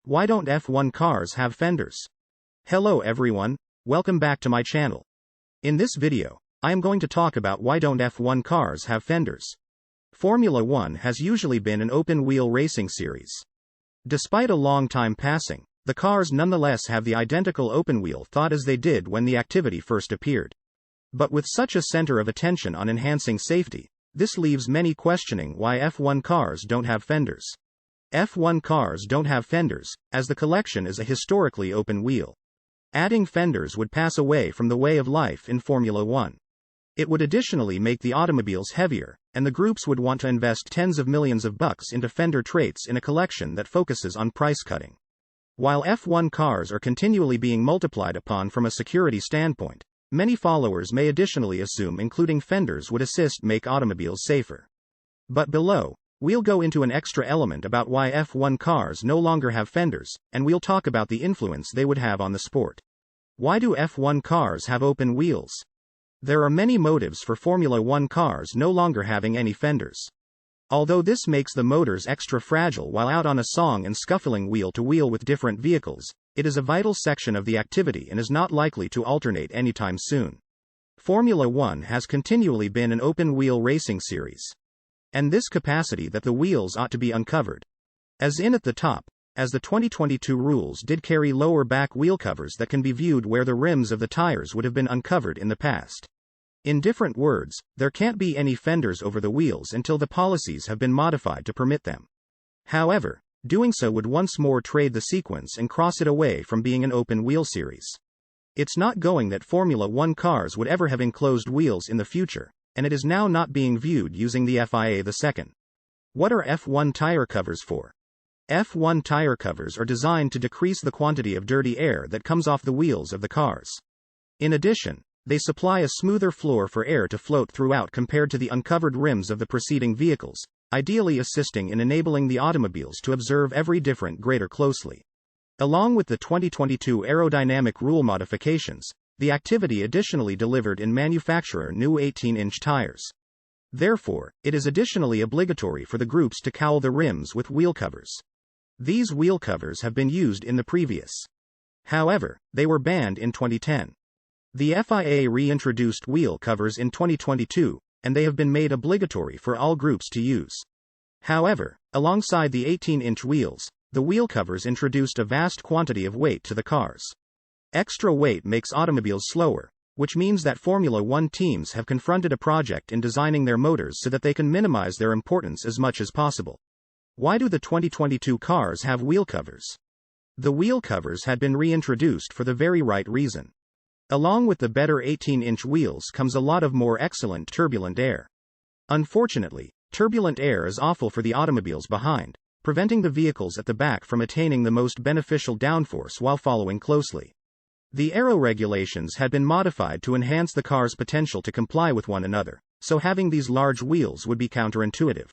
Why don't F1 cars have fenders? Hello everyone, welcome back to my channel. In this video, I am going to talk about why don't F1 cars have fenders. Formula 1 has usually been an open-wheel racing series. Despite a long time passing, the cars nonetheless have the identical open-wheel thought as they did when the activity first appeared. But with such a center of attention on enhancing safety, this leaves many questioning why F1 cars don't have fenders. F1 cars don't have fenders, as the collection is a historically open wheel. Adding fenders would pass away from the way of life in Formula 1. It would additionally make the automobiles heavier, and the groups would want to invest tens of millions of bucks into fender traits in a collection that focuses on price cutting. While F1 cars are continually being multiplied upon from a security standpoint, many followers may additionally assume including fenders would assist make automobiles safer. But below, we'll go into an extra element about why F1 cars no longer have fenders, and we'll talk about the influence they would have on the sport. Why do F1 cars have open wheels? There are many motives for Formula 1 cars no longer having any fenders. Although this makes the motors extra fragile while out on a song and scuffling wheel to wheel with different vehicles, it is a vital section of the activity and is not likely to alternate anytime soon. Formula 1 has continually been an open-wheel racing series. And this capacity that the wheels ought to be uncovered. As in at the top, as the 2022 rules did carry lower back wheel covers that can be viewed where the rims of the tires would have been uncovered in the past. In different words, there can't be any fenders over the wheels until the policies have been modified to permit them. However, doing so would once more trade the sequence and cross it away from being an open wheel series. It's not going that Formula 1 cars would ever have enclosed wheels in the future, and it is now not being viewed using the FIA II. What are F1 tire covers for? F1 tire covers are designed to decrease the quantity of dirty air that comes off the wheels of the cars. In addition, they supply a smoother floor for air to float throughout compared to the uncovered rims of the preceding vehicles, ideally assisting in enabling the automobiles to observe every different greater closely. Along with the 2022 aerodynamic rule modifications, the activity additionally delivered in manufacturer new 18-inch tires. Therefore, it is additionally obligatory for the groups to cowl the rims with wheel covers. These wheel covers have been used in the previous. However, they were banned in 2010. The FIA reintroduced wheel covers in 2022, and they have been made obligatory for all groups to use. However, alongside the 18-inch wheels, the wheel covers introduced a vast quantity of weight to the cars. Extra weight makes automobiles slower, which means that Formula 1 teams have confronted a project in designing their motors so that they can minimize their importance as much as possible. Why do the 2022 cars have wheel covers? The wheel covers had been reintroduced for the very right reason. Along with the better 18-inch wheels comes a lot of more excellent turbulent air. Unfortunately, turbulent air is awful for the automobiles behind, preventing the vehicles at the back from attaining the most beneficial downforce while following closely. The aero regulations had been modified to enhance the car's potential to comply with one another, so having these large wheels would be counterintuitive.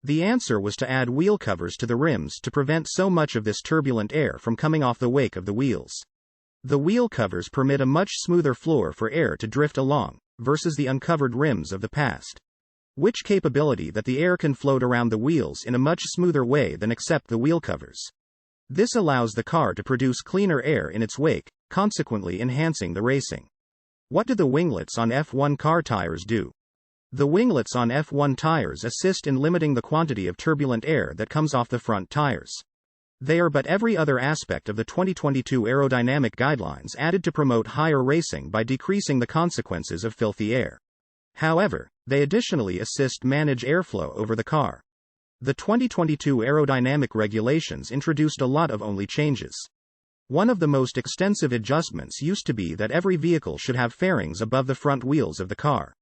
The answer was to add wheel covers to the rims to prevent so much of this turbulent air from coming off the wake of the wheels. The wheel covers permit a much smoother floor for air to drift along, versus the uncovered rims of the past. Which capability that the air can float around the wheels in a much smoother way than except the wheel covers. This allows the car to produce cleaner air in its wake, consequently enhancing the racing. What do the winglets on F1 car tires do? The winglets on F1 tires assist in limiting the quantity of turbulent air that comes off the front tires. They are but every other aspect of the 2022 aerodynamic guidelines added to promote higher racing by decreasing the consequences of filthy air. However, they additionally assist manage airflow over the car. The 2022 aerodynamic regulations introduced a lot of only changes. One of the most extensive adjustments used to be that every vehicle should have fairings above the front wheels of the car.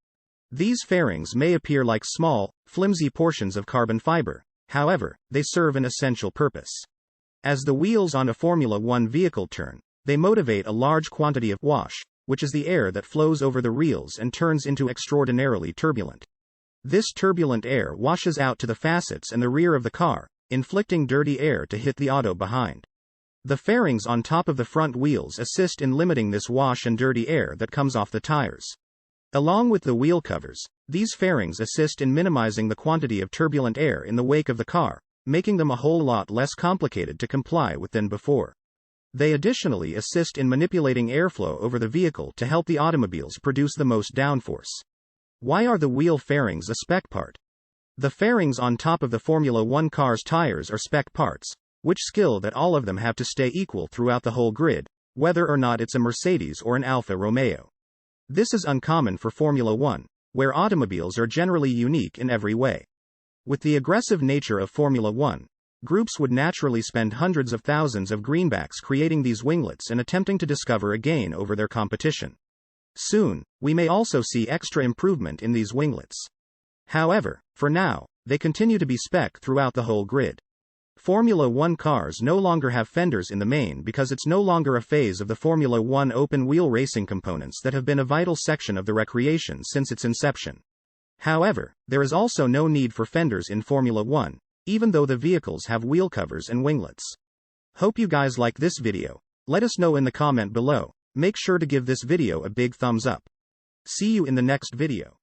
These fairings may appear like small, flimsy portions of carbon fiber, however, they serve an essential purpose. As the wheels on a Formula 1 vehicle turn, they motivate a large quantity of wash, which is the air that flows over the rails and turns into extraordinarily turbulent. This turbulent air washes out to the facets and the rear of the car, inflicting dirty air to hit the auto behind. The fairings on top of the front wheels assist in limiting this wash and dirty air that comes off the tires. Along with the wheel covers, these fairings assist in minimizing the quantity of turbulent air in the wake of the car, making them a whole lot less complicated to comply with than before. They additionally assist in manipulating airflow over the vehicle to help the automobiles produce the most downforce. Why are the wheel fairings a spec part? The fairings on top of the Formula One car's tires are spec parts, which skill that all of them have to stay equal throughout the whole grid, whether or not it's a Mercedes or an Alfa Romeo. This is uncommon for Formula One, where automobiles are generally unique in every way. With the aggressive nature of Formula One, groups would naturally spend hundreds of thousands of greenbacks creating these winglets and attempting to discover a gain over their competition. Soon, we may also see extra improvement in these winglets. However, for now, they continue to be spec throughout the whole grid. Formula One cars no longer have fenders in the main because it's no longer a phase of the Formula One open-wheel racing components that have been a vital section of the recreation since its inception. However, there is also no need for fenders in Formula One, even though the vehicles have wheel covers and winglets. Hope you guys like this video. Let us know in the comment below. Make sure to give this video a big thumbs up. See you in the next video.